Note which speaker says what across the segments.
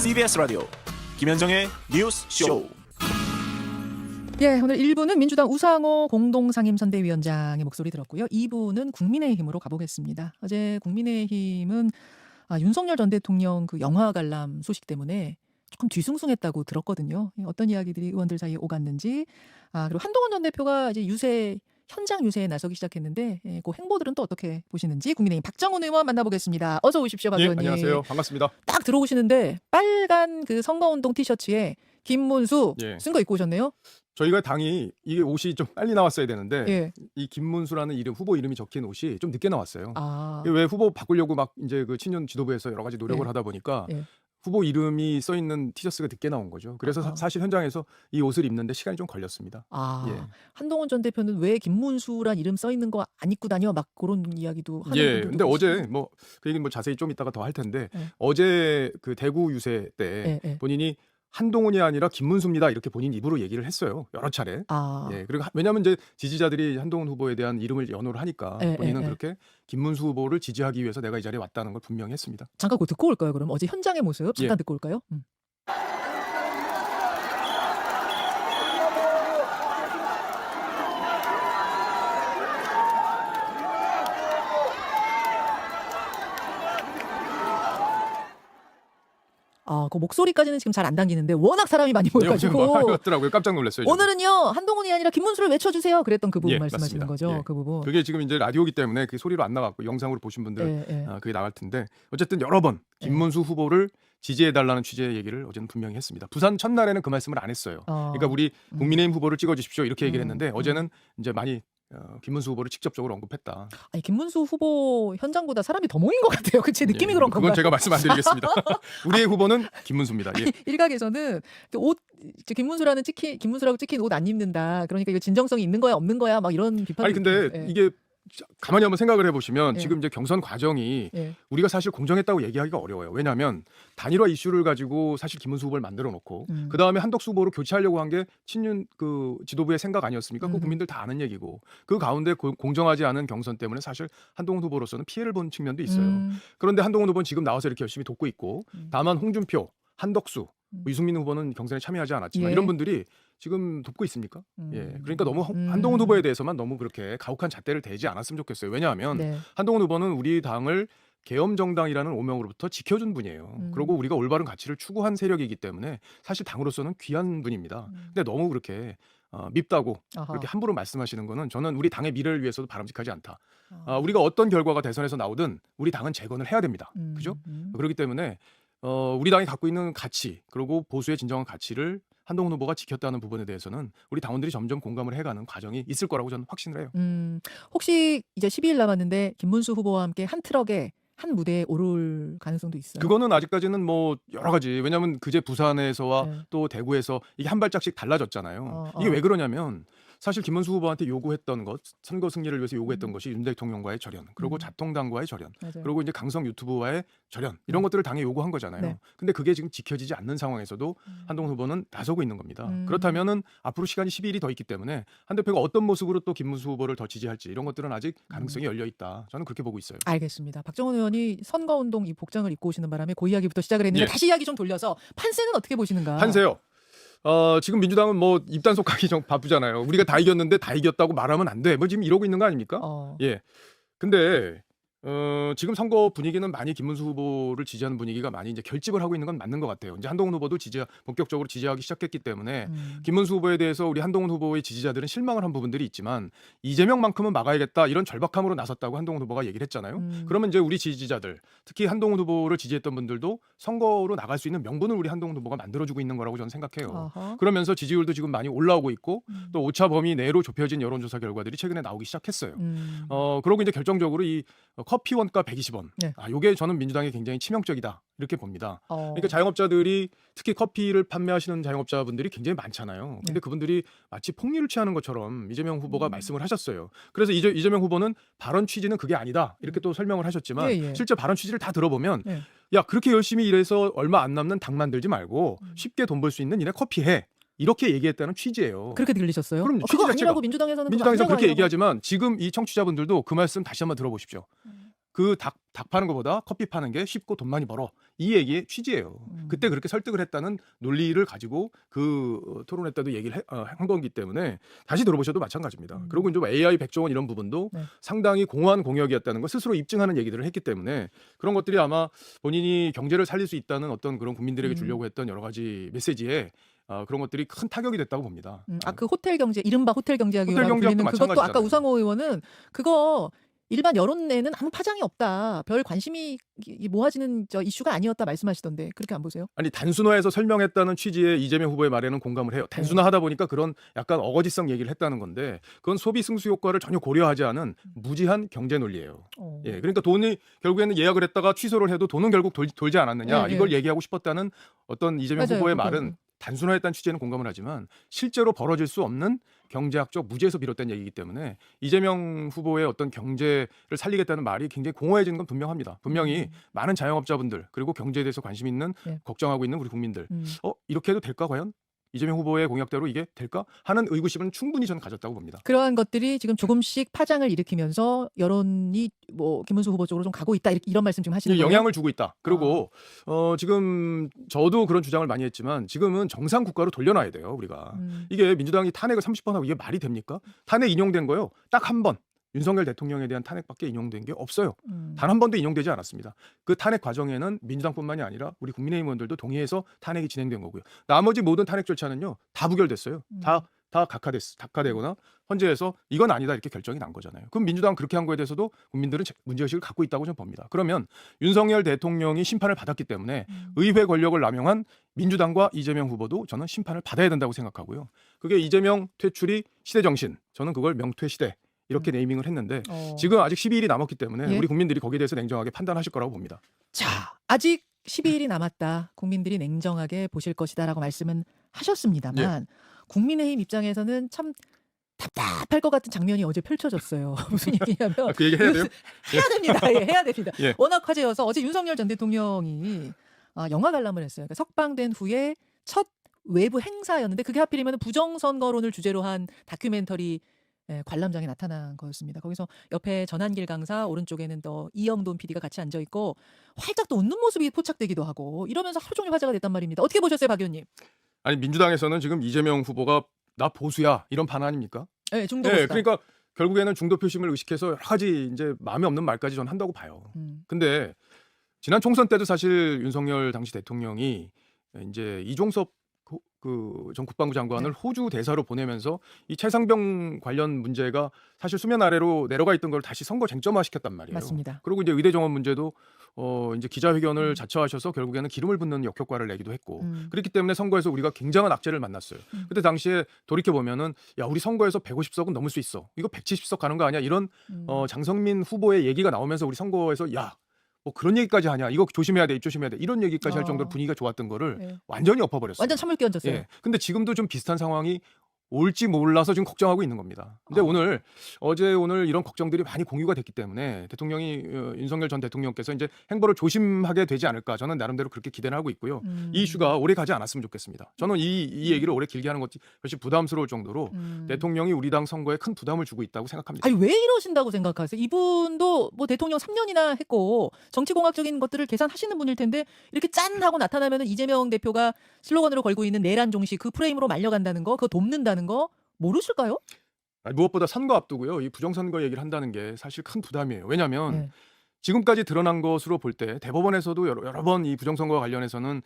Speaker 1: CBS 라디오 김현정의 뉴스 쇼.
Speaker 2: 예, 오늘 1부는 민주당 우상호 공동상임선대위원장의 목소리 들었고요. 2부는 국민의힘으로 가보겠습니다. 어제 국민의힘은 윤석열 전 대통령 그 영화 관람 소식 때문에 조금 뒤숭숭했다고 들었거든요. 어떤 이야기들이 의원들 사이에 오갔는지. 그리고 한동훈 전 대표가 이제 현장 유세에 나서기 시작했는데, 그 행보들은 또 어떻게 보시는지 국민의힘 박정훈 의원 만나보겠습니다. 어서 오십시오, 박 의원님.
Speaker 3: 안녕하세요. 반갑습니다.
Speaker 2: 딱 들어오시는데 빨간 그 선거운동 티셔츠에 김문수 쓴 거 입고 오셨네요.
Speaker 3: 저희가 당이 이게 옷이 좀 빨리 나왔어야 되는데
Speaker 2: 예.
Speaker 3: 이 김문수라는 후보 이름이 적힌 옷이 좀 늦게 나왔어요.
Speaker 2: 아,
Speaker 3: 왜 후보 바꾸려고 막 이제 그 친윤 지도부에서 여러 가지 노력을 하다 보니까 후보 이름이 써 있는 티셔츠가 늦게 나온 거죠. 그래서 사실 현장에서 이 옷을 입는데 시간이 좀 걸렸습니다.
Speaker 2: 한동훈 전 대표는 왜 김문수란 이름 써 있는 거 안 입고 다녀? 막 그런 이야기도 하는 분들도
Speaker 3: 근데
Speaker 2: 계시고.
Speaker 3: 어제 그 얘기는 자세히 좀 이따가 더 할 텐데 어제 그 대구 유세 때 본인이 한동훈이 아니라 김문수입니다. 이렇게 본인 입으로 얘기를 했어요. 여러 차례. 그리고 왜냐하면 이제 지지자들이 한동훈 후보에 대한 이름을 연호를 하니까 본인은 그렇게 김문수 후보를 지지하기 위해서 내가 이 자리에 왔다는 걸 분명히 했습니다.
Speaker 2: 잠깐 그거 듣고 올까요? 그럼 어제 현장의 모습 잠깐 듣고 올까요? 그 목소리까지는 지금 잘 안 당기는데 워낙 사람이 많이 모여가지고
Speaker 3: 많이 왔더라고요. 깜짝 놀랐어요.
Speaker 2: 오늘은요 한동훈이 아니라 김문수를 외쳐주세요. 그랬던 그 부분 말씀하시는
Speaker 3: 맞습니다.
Speaker 2: 거죠. 그 부분.
Speaker 3: 그게 지금 이제 라디오기 때문에 그 소리로 안 나갔고 영상으로 보신 분들 그게 나갈 텐데 어쨌든 여러 번 김문수 후보를 지지해달라는 취지의 얘기를 어제는 분명히 했습니다. 부산 첫날에는 그 말씀을 안 했어요. 그러니까 우리 국민의힘 후보를 찍어주십시오 이렇게 얘기를 했는데 어제는 이제 많이 김문수 후보를 직접적으로 언급했다. 아니
Speaker 2: 김문수 후보 현장보다 사람이 더 모인 것 같아요. 그치 느낌이 그런 건가요?
Speaker 3: 그건 제가 말씀 안 드리겠습니다. 우리의 후보는 김문수입니다.
Speaker 2: 아니, 일각에서는 김문수라고 찍힌 옷 안 입는다. 그러니까 이거 진정성이 있는 거야 없는 거야 막 이런 비판이.
Speaker 3: 아니 근데 이게 가만히 한번 생각을 해보시면 지금 이제 경선 과정이 우리가 사실 공정했다고 얘기하기가 어려워요. 왜냐하면 단일화 이슈를 가지고 사실 김문수 후보를 만들어 놓고 그 다음에 한덕수 후보로 교체하려고 한 게 친윤 그 지도부의 생각 아니었습니까? 그 국민들 다 아는 얘기고 그 가운데 공정하지 않은 경선 때문에 사실 한동훈 후보로서는 피해를 본 측면도 있어요. 그런데 한동훈 후보는 지금 나와서 이렇게 열심히 돕고 있고 다만 홍준표, 한덕수, 유승민 후보는 경선에 참여하지 않았지만 이런 분들이 지금 돕고 있습니까? 그러니까 너무 한동훈 후보에 대해서만 너무 그렇게 가혹한 잣대를 대지 않았으면 좋겠어요. 왜냐하면 한동훈 후보는 우리 당을 계엄정당이라는 오명으로부터 지켜준 분이에요. 그리고 우리가 올바른 가치를 추구한 세력이기 때문에 사실 당으로서는 귀한 분입니다. 근데 너무 그렇게 밉다고 그렇게 함부로 말씀하시는 거는 저는 우리 당의 미래를 위해서도 바람직하지 않다. 우리가 어떤 결과가 대선에서 나오든 우리 당은 재건을 해야 됩니다. 그죠? 그렇기 때문에 우리 당이 갖고 있는 가치 그리고 보수의 진정한 가치를 한동훈 후보가 지켰다는 부분에 대해서는 우리 당원들이 점점 공감을 해가는 과정이 있을 거라고 저는 확신을 해요.
Speaker 2: 혹시 이제 12일 남았는데 김문수 후보와 함께 한 트럭에 한 무대에 오를 가능성도 있어요?
Speaker 3: 그거는 아직까지는 여러 가지. 왜냐하면 그제 부산에서와 또 대구에서 이게 한 발짝씩 달라졌잖아요. 이게 왜 그러냐면 사실 김문수 후보한테 요구했던 것, 선거 승리를 위해서 요구했던 것이 윤 대통령과의 절연, 그리고 자통당과의 절연, 그리고 이제 강성 유튜브와의 절연 이런 것들을 당에 요구한 거잖아요. 근데 그게 지금 지켜지지 않는 상황에서도 한동훈 후보는 나서고 있는 겁니다. 그렇다면은 앞으로 시간이 12일이 더 있기 때문에 한 대표가 어떤 모습으로 또 김문수 후보를 더 지지할지 이런 것들은 아직 가능성이 열려 있다. 저는 그렇게 보고 있어요.
Speaker 2: 알겠습니다. 박정훈 의원이 선거운동 이 복장을 입고 오시는 바람에 그 이야기부터 시작을 했는데 다시 이야기 좀 돌려서 판세는 어떻게 보시는가?
Speaker 3: 판세요. 지금 민주당은 입단속하기 좀 바쁘잖아요. 우리가 다 이겼는데 다 이겼다고 말하면 안 돼. 지금 이러고 있는 거 아닙니까? 근데 지금 선거 분위기는 많이 김문수 후보를 지지하는 분위기가 많이 이제 결집을 하고 있는 건 맞는 것 같아요. 이제 한동훈 후보도 본격적으로 지지하기 시작했기 때문에 김문수 후보에 대해서 우리 한동훈 후보의 지지자들은 실망을 한 부분들이 있지만 이재명만큼은 막아야겠다 이런 절박함으로 나섰다고 한동훈 후보가 얘기를 했잖아요. 그러면 이제 우리 지지자들 특히 한동훈 후보를 지지했던 분들도 선거로 나갈 수 있는 명분을 우리 한동훈 후보가 만들어주고 있는 거라고 저는 생각해요. 그러면서 지지율도 지금 많이 올라오고 있고 또 오차 범위 내로 좁혀진 여론조사 결과들이 최근에 나오기 시작했어요. 그러고 이제 결정적으로 이 커피 원가 120원. 요게 저는 민주당에 굉장히 치명적이다. 이렇게 봅니다. 그러니까 자영업자들이 특히 커피를 판매하시는 자영업자분들이 굉장히 많잖아요. 근데 그분들이 마치 폭리를 취하는 것처럼 이재명 후보가 말씀을 하셨어요. 그래서 이재명 후보는 발언 취지는 그게 아니다. 이렇게 또 설명을 하셨지만 실제 발언 취지를 다 들어보면 야 그렇게 열심히 일해서 얼마 안 남는 당 만들지 말고 쉽게 돈 벌 수 있는 일에 커피 해. 이렇게 얘기했다는 취지예요.
Speaker 2: 그렇게 들리셨어요?
Speaker 3: 그럼
Speaker 2: 그거 아니라고 민주당에서는
Speaker 3: 그렇게 얘기하지만 지금 이 청취자분들도 그 말씀 다시 한번 들어보십시오. 그 닭 파는 것보다 커피 파는 게 쉽고 돈 많이 벌어. 이 얘기의 취지예요. 그때 그렇게 설득을 했다는 논리를 가지고 그 토론회 때도 얘기를 한 거기 때문에 다시 들어보셔도 마찬가지입니다. 그리고 이제 AI 100조 원 이런 부분도
Speaker 2: 네.
Speaker 3: 상당히 공허한 공약이었다는 걸 스스로 입증하는 얘기들을 했기 때문에 그런 것들이 아마 본인이 경제를 살릴 수 있다는 어떤 그런 국민들에게 주려고 했던 여러 가지 메시지에 그런 것들이 큰 타격이 됐다고 봅니다.
Speaker 2: 그 호텔 경제, 이른바 호텔 경제학이라고
Speaker 3: 호텔 경제학도
Speaker 2: 불리는 그것도 아까
Speaker 3: 마찬가지잖아요.
Speaker 2: 우상호 의원은 그거 일반 여론에는 아무 파장이 없다. 별 관심이 모아지는 이슈가 아니었다 말씀하시던데 그렇게 안 보세요?
Speaker 3: 아니 단순화해서 설명했다는 취지의 이재명 후보의 말에는 공감을 해요. 단순화하다 보니까 그런 약간 어거지성 얘기를 했다는 건데 그건 소비 승수 효과를 전혀 고려하지 않은 무지한 경제 논리예요. 예, 그러니까 돈이 결국에는 예약을 했다가 취소를 해도 돈은 결국 돌지 않았느냐 이걸 얘기하고 싶었다는 어떤 이재명
Speaker 2: 맞아요.
Speaker 3: 후보의 말은 단순화했다는 취지에는 공감을 하지만 실제로 벌어질 수 없는 경제학적 무지에서 비롯된 얘기이기 때문에 이재명 후보의 어떤 경제를 살리겠다는 말이 굉장히 공허해지는 건 분명합니다. 분명히 많은 자영업자분들 그리고 경제에 대해서 관심 있는 걱정하고 있는 우리 국민들 이렇게 해도 될까 과연? 이재명 후보의 공약대로 이게 될까? 하는 의구심은 충분히 저는 가졌다고 봅니다.
Speaker 2: 그러한 것들이 지금 조금씩 파장을 일으키면서 여론이 뭐 김문수 후보 쪽으로 좀 가고 있다 이런 말씀 지금 하시는 거예요?
Speaker 3: 영향을 주고 있다. 그리고 지금 저도 그런 주장을 많이 했지만 지금은 정상 국가로 돌려놔야 돼요. 우리가. 이게 민주당이 탄핵을 30번 하고 이게 말이 됩니까? 탄핵 인용된 거요. 딱 한 번. 윤석열 대통령에 대한 탄핵밖에 인용된 게 없어요. 단 한 번도 인용되지 않았습니다. 그 탄핵 과정에는 민주당뿐만이 아니라 우리 국민의힘 의원들도 동의해서 탄핵이 진행된 거고요. 나머지 모든 탄핵 절차는요. 다 부결됐어요. 다 각하되거나 헌재에서 이건 아니다 이렇게 결정이 난 거잖아요. 그럼 민주당 그렇게 한 거에 대해서도 국민들은 문제의식을 갖고 있다고 저는 봅니다. 그러면 윤석열 대통령이 심판을 받았기 때문에 의회 권력을 남용한 민주당과 이재명 후보도 저는 심판을 받아야 된다고 생각하고요. 그게 이재명 퇴출이 시대정신, 저는 그걸 명퇴시대 이렇게 네이밍을 했는데 지금 아직 12일이 남았기 때문에 우리 국민들이 거기에 대해서 냉정하게 판단하실 거라고 봅니다.
Speaker 2: 자, 아직 12일이 남았다. 국민들이 냉정하게 보실 것이다라고 말씀은 하셨습니다만 국민의힘 입장에서는 참 답답할 것 같은 장면이 어제 펼쳐졌어요. 무슨 얘기냐면
Speaker 3: 그 얘기 해야 돼요?
Speaker 2: 해야 됩니다. 예, 해야 됩니다.
Speaker 3: 예.
Speaker 2: 워낙 화제여서 어제 윤석열 전 대통령이 영화 관람을 했어요. 그러니까 석방된 후에 첫 외부 행사였는데 그게 하필이면 부정선거론을 주제로 한 다큐멘터리 관람장에 나타난 거였습니다. 거기서 옆에 전한길 강사, 오른쪽에는 또 이영돈 PD가 같이 앉아 있고 활짝 또 웃는 모습이 포착되기도 하고 이러면서 하루 종일 화제가 됐단 말입니다. 어떻게 보셨어요, 박 의원님?
Speaker 3: 아니 민주당에서는 지금 이재명 후보가 나 보수야 이런 반 아닙니까?
Speaker 2: 네, 중도 보수다.
Speaker 3: 그러니까 결국에는 중도 표심을 의식해서 여러 가지 이제 마음에 없는 말까지 전 한다고 봐요. 근데 지난 총선 때도 사실 윤석열 당시 대통령이 이제 이종섭 전 국방부 장관을 호주 대사로 보내면서 이 최상병 관련 문제가 사실 수면 아래로 내려가 있던 걸 다시 선거 쟁점화 시켰단 말이에요.
Speaker 2: 맞습니다.
Speaker 3: 그리고 이제 의대 정원 문제도 이제 기자회견을 자처하셔서 결국에는 기름을 붓는 역효과를 내기도 했고 그렇기 때문에 선거에서 우리가 굉장한 악재를 만났어요. 그때 당시에 돌이켜 보면은 야 우리 선거에서 150석은 넘을 수 있어. 이거 170석 가는 거 아니야? 이런 장성민 후보의 얘기가 나오면서 우리 선거에서 야 뭐 그런 얘기까지 하냐? 이거 조심해야 돼, 조심해야 돼. 이런 얘기까지 할 정도로 분위기가 좋았던 거를 완전히 엎어버렸어요.
Speaker 2: 완전 찬물 끼얹었어요.
Speaker 3: 근데 지금도 좀 비슷한 상황이 올지 몰라서 지금 걱정하고 있는 겁니다. 근데 오늘 이런 걱정들이 많이 공유가 됐기 때문에 대통령이 윤석열 전 대통령께서 이제 행보를 조심하게 되지 않을까 저는 나름대로 그렇게 기대를 하고 있고요. 이 이슈가 오래 가지 않았으면 좋겠습니다. 저는 이 얘기를 오래 길게 하는 것이 훨씬 부담스러울 정도로 대통령이 우리 당 선거에 큰 부담을 주고 있다고 생각합니다.
Speaker 2: 아니 왜 이러신다고 생각하세요? 이분도 뭐 대통령 3년이나 했고 정치공학적인 것들을 계산하시는 분일 텐데 이렇게 짠 하고 나타나면 이재명 대표가 슬로건으로 걸고 있는 내란 종시 그 프레임으로 말려간다는 거, 그거 돕는다는 거 모르실까요?
Speaker 3: 무엇보다 선거 앞두고요. 이 부정선거 얘기를 한다는 게 사실 큰 부담이에요. 왜냐하면 지금까지 드러난 것으로 볼 때 대법원에서도 여러 번 이 부정선거와 관련해서는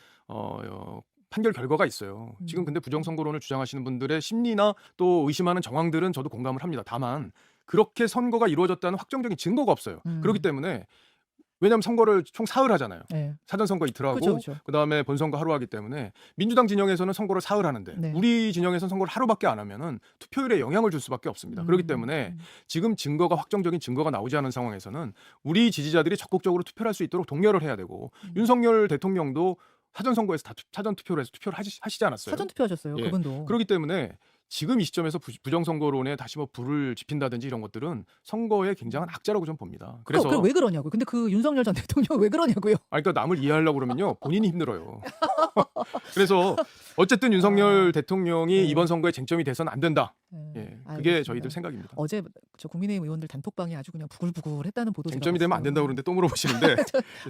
Speaker 3: 판결 결과가 있어요. 지금 근데 부정선거론을 주장하시는 분들의 심리나 또 의심하는 정황들은 저도 공감을 합니다. 다만 그렇게 선거가 이루어졌다는 확정적인 증거가 없어요. 그렇기 때문에 왜냐하면 선거를 총 사흘 하잖아요. 사전선거 이틀하고 그다음에 본선거 하루 하기 때문에 민주당 진영에서는 선거를 사흘 하는데 우리 진영에서는 선거를 하루밖에 안 하면은 투표율에 영향을 줄 수밖에 없습니다. 그렇기 때문에 지금 확정적인 증거가 나오지 않은 상황에서는 우리 지지자들이 적극적으로 투표를 할 수 있도록 독려를 해야 되고 윤석열 대통령도 사전선거에서 다 사전투표를 해서 투표를 하시지 않았어요.
Speaker 2: 사전투표하셨어요. 그분도.
Speaker 3: 그렇기 때문에 지금 이 시점에서 부정선거론에 다시 뭐 불을 지핀다든지 이런 것들은 선거에 굉장한 악재라고 좀 봅니다. 그래서
Speaker 2: 왜 그러냐고요. 근데 그 윤석열 전 대통령 왜 그러냐고요.
Speaker 3: 그러니까 남을 이해하려고 그러면요 본인이 힘들어요. 그래서 어쨌든 윤석열 대통령이
Speaker 2: 네.
Speaker 3: 이번 선거에 쟁점이 돼서는 안 된다.
Speaker 2: 네,
Speaker 3: 예, 그게
Speaker 2: 알겠습니다.
Speaker 3: 저희들 생각입니다.
Speaker 2: 어제 저 국민의힘 의원들 단톡방이 아주 그냥 부글부글했다는 보도
Speaker 3: 쟁점이 되면 안
Speaker 2: 봤어요.
Speaker 3: 된다고 그러는데 또 물어보시는데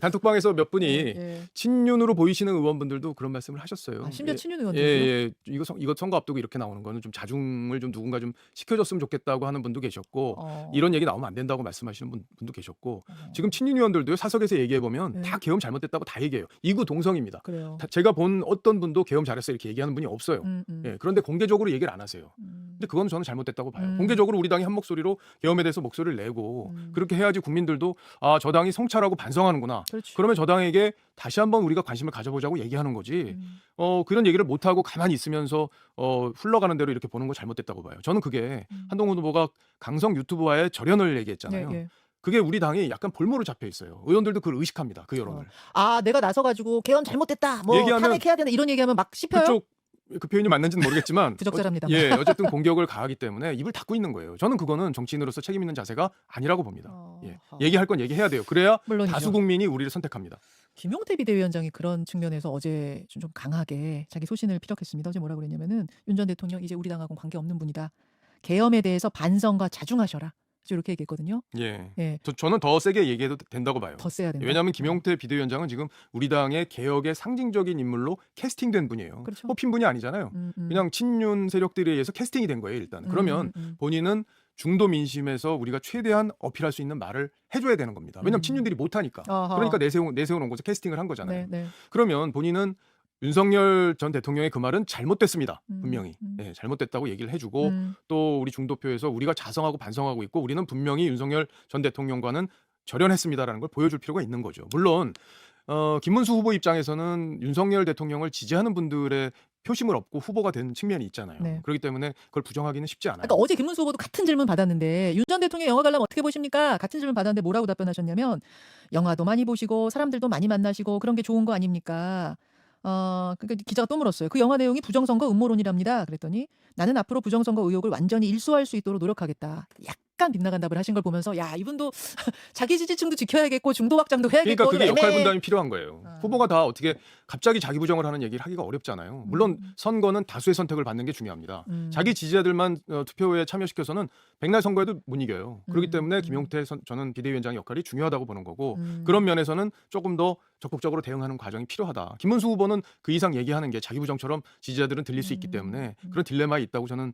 Speaker 3: 단톡방에서 몇 분이
Speaker 2: 예, 예.
Speaker 3: 친윤으로 보이시는 의원분들도 그런 말씀을 하셨어요.
Speaker 2: 아, 심지어
Speaker 3: 예,
Speaker 2: 친윤
Speaker 3: 예,
Speaker 2: 의원들이요?
Speaker 3: 예. 이거 선거 앞두고 이렇게 나오는 거는 좀 자중을 좀 누군가 좀 시켜줬으면 좋겠다고 하는 분도 계셨고 이런 얘기 나오면 안 된다고 말씀하시는 분도 계셨고 지금 친윤 의원들도요 사석에서 얘기해 보면
Speaker 2: 네.
Speaker 3: 다 계엄 잘못됐다고 다 얘기해요. 이구동성입니다.
Speaker 2: 그래요.
Speaker 3: 제가 본 어떤 분도 계엄 잘했어 이렇게 얘기하는 분이 없어요. 예, 그런데 공개적으로 얘기를 안 하세요. 근데 그건 저는 잘못됐다고 봐요. 공개적으로 우리 당이 한 목소리로 계엄에 대해서 목소리를 내고 그렇게 해야지 국민들도 아, 저 당이 성찰하고 반성하는구나.
Speaker 2: 그렇지.
Speaker 3: 그러면 저 당에게 다시 한번 우리가 관심을 가져보자고 얘기하는 거지. 그런 얘기를 못 하고 가만히 있으면서 흘러가는 대로 이렇게 보는 거 잘못됐다고 봐요. 저는 그게 한동훈 후보가 강성 유튜브와의 절연을 얘기했잖아요.
Speaker 2: 예, 예.
Speaker 3: 그게 우리 당이 약간 볼모로 잡혀 있어요. 의원들도 그걸 의식합니다. 그 여론을.
Speaker 2: 아, 내가 나서가지고 개헌 잘못됐다. 뭐
Speaker 3: 얘기하면
Speaker 2: 탄핵해야 된다. 이런 얘기하면 막 씹혀요.
Speaker 3: 그쪽 그 표현이 맞는지는 모르겠지만
Speaker 2: 부적절합니다.
Speaker 3: 예, 어쨌든 공격을 가하기 때문에 입을 닫고 있는 거예요. 저는 그거는 정치인으로서 책임 있는 자세가 아니라고 봅니다. 예, 얘기할 건 얘기해야 돼요. 그래야
Speaker 2: 물론이죠.
Speaker 3: 다수 국민이 우리를 선택합니다.
Speaker 2: 김용태 비대위원장이 그런 측면에서 어제 좀 강하게 자기 소신을 피력했습니다. 어제 뭐라고 그랬냐면은 윤 전 대통령 이제 우리 당하고는 관계없는 분이다. 계엄에 대해서 반성과 자중하셔라. 이렇게 얘기했거든요.
Speaker 3: 예.
Speaker 2: 예.
Speaker 3: 저는 더 세게 얘기해도 된다고 봐요.
Speaker 2: 더 세야 된다.
Speaker 3: 왜냐하면 김용태 비대위원장은 지금 우리 당의 개혁의 상징적인 인물로 캐스팅된 분이에요.
Speaker 2: 그렇죠.
Speaker 3: 뽑힌 분이 아니잖아요. 그냥 친윤 세력들에 의해서 캐스팅이 된 거예요. 일단. 그러면 본인은 중도 민심에서 우리가 최대한 어필할 수 있는 말을 해줘야 되는 겁니다. 왜냐하면 친윤들이 못하니까.
Speaker 2: 아하.
Speaker 3: 그러니까 내세워놓은 곳에 캐스팅을 한 거잖아요.
Speaker 2: 네, 네.
Speaker 3: 그러면 본인은 윤석열 전 대통령의 그 말은 잘못됐습니다. 분명히. 예, 잘못됐다고 얘기를 해주고 또 우리 중도표에서 우리가 자성하고 반성하고 있고 우리는 분명히 윤석열 전 대통령과는 절연했습니다라는 걸 보여줄 필요가 있는 거죠. 물론 김문수 후보 입장에서는 윤석열 대통령을 지지하는 분들의 표심을 얻고 후보가 된 측면이 있잖아요.
Speaker 2: 네.
Speaker 3: 그렇기 때문에 그걸 부정하기는 쉽지 않아요.
Speaker 2: 그러니까 어제 김문수 후보도 같은 질문 받았는데 윤 전 대통령 영화 관람 어떻게 보십니까? 같은 질문 받았는데 뭐라고 답변하셨냐면 영화도 많이 보시고 사람들도 많이 만나시고 그런 게 좋은 거 아닙니까? 그러니까 기자가 또 물었어요. 그 영화 내용이 부정선거 음모론이랍니다. 그랬더니 나는 앞으로 부정선거 의혹을 완전히 일소할 수 있도록 노력하겠다. 약간 빗나간 답을 하신 걸 보면서 야, 이분도 자기 지지층도 지켜야겠고 중도 확장도 해야겠고.
Speaker 3: 그러니까 그게 역할
Speaker 2: 애매해.
Speaker 3: 분담이 필요한 거예요. 후보가 다 어떻게 갑자기 자기 부정을 하는 얘기를 하기가 어렵잖아요. 물론 선거는 다수의 선택을 받는 게 중요합니다. 자기 지지자들만 투표에 참여시켜서는 백날 선거에도 못 이겨요. 그렇기 때문에 김용태 저는 비대위원장의 역할이 중요하다고 보는 거고 그런 면에서는 조금 더 적극적으로 대응하는 과정이 필요하다. 김문수 후보는 그 이상 얘기하는 게 자기 부정처럼 지지자들은 들릴 수 있기 때문에 그런 딜레마에 있다고 저는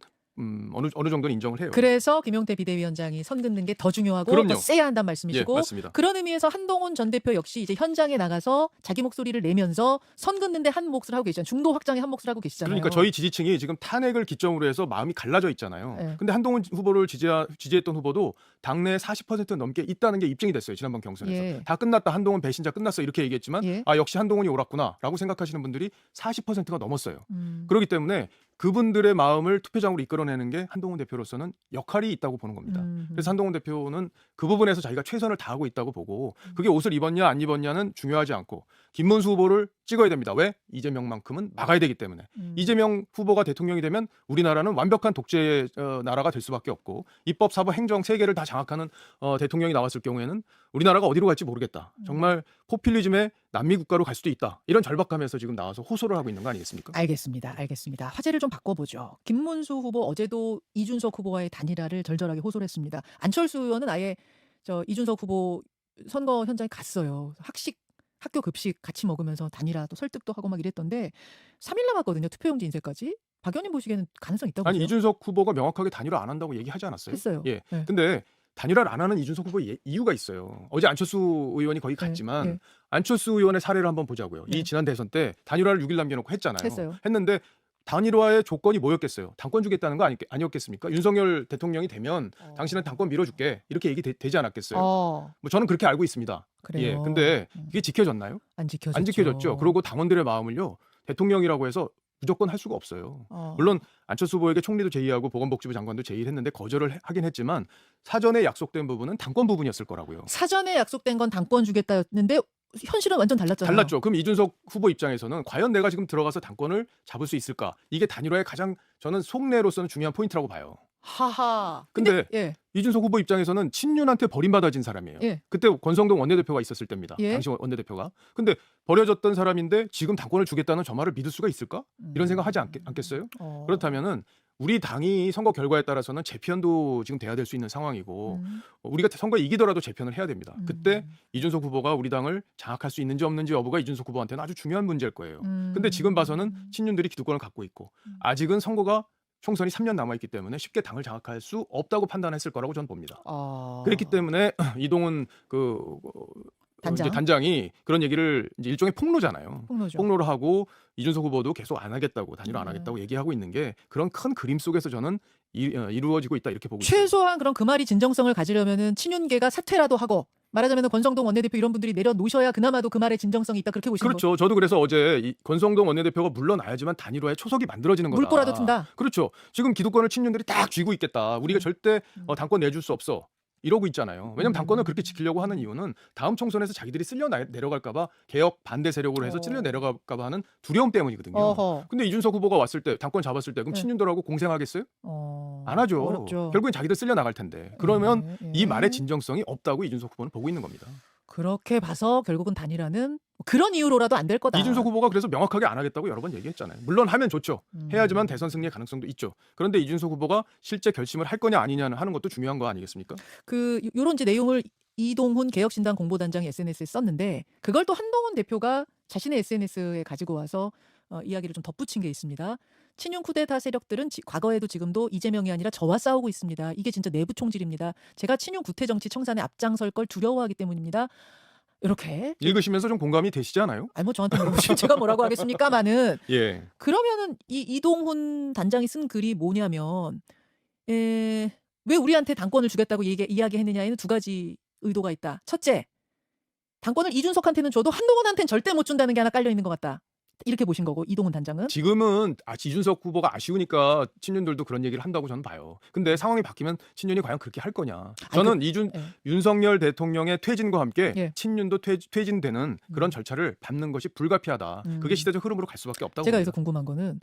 Speaker 3: 어느 정도는 인정을 해요.
Speaker 2: 그래서 김용태 비대위원장이 선 긋는 게 더 중요하고
Speaker 3: 그럼요.
Speaker 2: 더 세야 한다는
Speaker 3: 예,
Speaker 2: 말씀이시고
Speaker 3: 맞습니다.
Speaker 2: 그런 의미에서 한동훈 전 대표 역시 이제 현장에 나가서 자기 목소리를 내면서 선 긋는데 한 몫을 하고 계시잖아요. 중도 확장에 한 몫을 하고 계시잖아요.
Speaker 3: 그러니까 저희 지지층이 지금 탄핵을 기점으로 해서 마음이 갈라져 있잖아요.
Speaker 2: 네.
Speaker 3: 근데 한동훈 후보를 지지했던 후보도 당내 40% 넘게 있다는 게 입증이 됐어요. 지난번 경선에서.
Speaker 2: 예.
Speaker 3: 다 끝났다. 한동훈 배신자 끝났어. 이렇게 얘기했지만
Speaker 2: 예.
Speaker 3: 아, 역시 한동훈이 옳았구나라고 생각하시는 분들이 40%가 넘었어요. 그렇기 때문에 그분들의 마음을 투표장으로 이끌어내는 게 한동훈 대표로서는 역할이 있다고 보는 겁니다. 그래서 한동훈 대표는 그 부분에서 자기가 최선을 다하고 있다고 보고 그게 옷을 입었냐 안 입었냐는 중요하지 않고 김문수 후보를 찍어야 됩니다. 왜? 이재명만큼은 막아야 되기 때문에. 이재명 후보가 대통령이 되면 우리나라는 완벽한 독재 나라가 될 수밖에 없고 입법, 사법, 행정 세 개를 다 장악하는 대통령이 나왔을 경우에는 우리나라가 어디로 갈지 모르겠다. 정말 포퓰리즘의 남미 국가로 갈 수도 있다. 이런 절박함에서 지금 나와서 호소를 하고 있는 거 아니겠습니까?
Speaker 2: 알겠습니다. 알겠습니다. 화제를 좀 바꿔보죠. 김문수 후보 어제도 이준석 후보와의 단일화를 절절하게 호소를 했습니다. 안철수 의원은 아예 이준석 후보 선거 현장에 갔어요. 학교 급식 같이 먹으면서 단일화 또 설득도 하고 막 이랬던데 3일 남았거든요. 투표용지 인쇄까지. 박 의원님 보시기에는 가능성이 있다고
Speaker 3: 아니
Speaker 2: 보세요?
Speaker 3: 이준석 후보가 명확하게 단일화 안 한다고 얘기하지 않았어요?
Speaker 2: 했어요.
Speaker 3: 예.
Speaker 2: 네.
Speaker 3: 근데 단일화를 안 하는 이준석 후보의 이유가 있어요. 어제 안철수 의원이 거기 갔지만
Speaker 2: 네.
Speaker 3: 안철수 의원의 사례를 한번 보자고요.
Speaker 2: 네.
Speaker 3: 이 지난 대선 때 단일화를 6일 남겨놓고 했잖아요.
Speaker 2: 했어요.
Speaker 3: 했는데 단일화의 조건이 뭐였겠어요? 당권 주겠다는 거 아니었겠습니까? 윤석열 대통령이 되면 당신은 당권 밀어줄게 이렇게 되지 않았겠어요? 뭐 저는 그렇게 알고 있습니다.
Speaker 2: 그래요.
Speaker 3: 예, 근데 이게 지켜졌나요?
Speaker 2: 안 지켜졌죠.
Speaker 3: 안 지켜졌죠. 그리고 당원들의 마음을요 대통령이라고 해서 무조건 할 수가 없어요. 물론 안철수 후보에게 총리도 제의하고 보건복지부 장관도 제의를 했는데 거절을 하긴 했지만 사전에 약속된 부분은 당권 부분이었을 거라고요.
Speaker 2: 사전에 약속된 건 당권 주겠다였는데 현실은 완전 달랐잖아요.
Speaker 3: 달랐죠. 그럼 이준석 후보 입장에서는 과연 내가 지금 들어가서 당권을 잡을 수 있을까? 이게 단일화의 가장 저는 속내로서는 중요한 포인트라고 봐요.
Speaker 2: 하하.
Speaker 3: 근데
Speaker 2: 예.
Speaker 3: 이준석 후보 입장에서는 친윤한테 버림받아진 사람이에요.
Speaker 2: 예.
Speaker 3: 그때 권성동 원내대표가 있었을 때입니다.
Speaker 2: 예.
Speaker 3: 당시 원내대표가. 근데 버려졌던 사람인데 지금 당권을 주겠다는 저 말을 믿을 수가 있을까? 이런 생각하지 않겠어요? 그렇다면은 우리 당이 선거 결과에 따라서는 재편도 지금 돼야 될 수 있는 상황이고 우리가 선거에 이기더라도 재편을 해야 됩니다. 그때 이준석 후보가 우리 당을 장악할 수 있는지 없는지 여부가 이준석 후보한테는 아주 중요한 문제일 거예요. 근데 지금 봐서는 친윤들이 기득권을 갖고 있고 아직은 선거가 총선이 3년 남아있기 때문에 쉽게 당을 장악할 수 없다고 판단했을 거라고 저는 봅니다. 그렇기 때문에 이동훈 단장이 그런 얘기를 이제 일종의 폭로잖아요. 폭로를 하고 이준석 후보도 계속 안 하겠다고 단일화 안 하겠다고 얘기하고 있는 게 그런 큰 그림 속에서 저는 이루어지고 있다 이렇게 보고 있습니다.
Speaker 2: 최소한 그런 그 말이 진정성을 가지려면은 친윤계가 사퇴라도 하고 말하자면 권성동 원내대표 이런 분들이 내려놓으셔야 그나마도 그 말에 진정성이 있다 그렇게 보시는
Speaker 3: 그렇죠. 저도 그래서 어제 이 권성동 원내대표가 물러나야지만 단일화의 초석이 만들어지는 거다.
Speaker 2: 물꼬라도 튼다.
Speaker 3: 그렇죠. 지금 기득권을 친윤들이 딱 쥐고 있겠다. 우리가 절대 당권 내줄 수 없어. 이러고 있잖아요. 왜냐하면 당권을 그렇게 지키려고 하는 이유는 다음 총선에서 자기들이 쓸려 내려갈까 봐 개혁 반대 세력으로 해서 쓸려 내려갈까 봐 하는 두려움 때문이거든요. 근데 이준석 후보가 왔을 때 당권 잡았을 때 그럼 친윤들하고 공생하겠어요? 안 하죠.
Speaker 2: 어렵죠.
Speaker 3: 결국엔 자기들 쓸려 나갈 텐데. 그러면 이 말의 진정성이 없다고 이준석 후보는 보고 있는 겁니다.
Speaker 2: 그렇게 봐서 결국은 단일화는 그런 이유로라도 안 될 거다.
Speaker 3: 이준석 후보가 그래서 명확하게 안 하겠다고 여러 번 얘기했잖아요. 물론 하면 좋죠. 해야지만 대선 승리의 가능성도 있죠. 그런데 이준석 후보가 실제 결심을 할 거냐 아니냐는 하는 것도 중요한 거 아니겠습니까? 요런 이제 내용을 이동훈 개혁신당 공보단장이 SNS에 썼는데 그걸 또 한동훈 대표가 자신의 SNS에 가지고 와서 이야기를 좀 덧붙인 게 있습니다. 친윤 쿠데타 세력들은 과거에도 지금도 이재명이 아니라 저와 싸우고 있습니다. 이게 진짜 내부 총질입니다. 제가 친윤 구태 정치 청산에 앞장설 걸 두려워하기 때문입니다. 이렇게 읽으시면서 좀 공감이 되시지 않아요?
Speaker 2: 아니 뭐 저한테 물어보시면 제가 뭐라고 하겠습니까마는
Speaker 3: 예.
Speaker 2: 그러면은 이 이동훈 단장이 쓴 글이 뭐냐면 왜 우리한테 당권을 주겠다고 이야기했느냐에는 두 가지 의도가 있다. 첫째, 당권을 이준석한테는 줘도 한동훈한테는 절대 못 준다는 게 하나 깔려 있는 것 같다. 이렇게 보신 거고 이동훈 단장은
Speaker 3: 지금은 이준석 후보가 아쉬우니까 친윤들도 그런 얘기를 한다고 저는 봐요. 근데 상황이 바뀌면 친윤이 과연 그렇게 할 거냐. 저는 윤석열 대통령의 퇴진과 함께 친윤도 퇴진되는 그런 절차를 밟는 것이 불가피하다. 그게 시대적 흐름으로 갈 수밖에 없다고
Speaker 2: 제가
Speaker 3: 봅니다.
Speaker 2: 여기서 궁금한 거는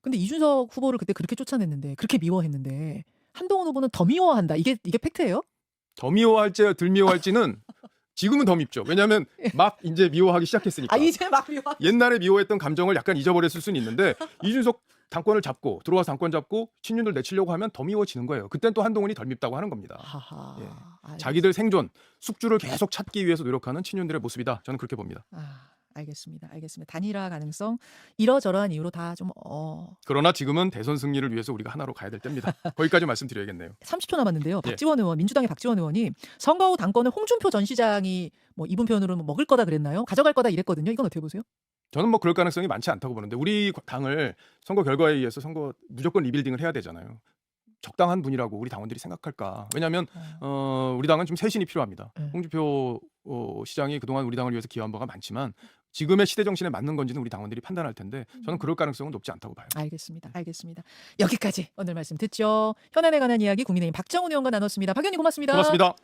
Speaker 2: 근데 이준석 후보를 그때 그렇게 쫓아냈는데 그렇게 미워했는데 한동훈 후보는 더 미워한다. 이게 팩트예요?
Speaker 3: 더 미워할지 덜 미워할지는 지금은 더 밉죠. 왜냐하면 막 이제 미워하기 시작했으니까.
Speaker 2: 이제 막 미워.
Speaker 3: 옛날에 미워했던 감정을 약간 잊어버렸을 수는 있는데 이준석 당권을 잡고 들어와서 당권 잡고 친윤들 내치려고 하면 더 미워지는 거예요. 그땐 또 한동훈이 덜 밉다고 하는 겁니다. 자기들 생존, 숙주를 계속 찾기 위해서 노력하는 친윤들의 모습이다. 저는 그렇게 봅니다.
Speaker 2: 알겠습니다. 단일화 가능성 이러저러한 이유로 다 좀
Speaker 3: 그러나 지금은 대선 승리를 위해서 우리가 하나로 가야 될 때입니다. 거기까지 말씀드려야겠네요.
Speaker 2: 30초 남았는데요. 박지원 의원, 민주당의 박지원 의원이 선거 후 당권을 홍준표 전 시장이 뭐 이분 표현으로는 먹을 거다 그랬나요? 가져갈 거다 이랬거든요. 이건 어떻게 보세요?
Speaker 3: 저는 뭐 그럴 가능성이 많지 않다고 보는데 우리 당을 선거 결과에 의해서 무조건 리빌딩을 해야 되잖아요. 적당한 분이라고 우리 당원들이 생각할까? 왜냐하면 우리 당은 좀 쇄신이 필요합니다. 홍준표 시장이 그동안 우리 당을 위해서 기여한 바가 많지만 지금의 시대 정신에 맞는 건지는 우리 당원들이 판단할 텐데 저는 그럴 가능성은 높지 않다고 봐요.
Speaker 2: 알겠습니다. 여기까지 오늘 말씀 듣죠. 현안에 관한 이야기 국민의힘 박정훈 의원과 나눴습니다. 박 의원님 고맙습니다.
Speaker 3: 고맙습니다.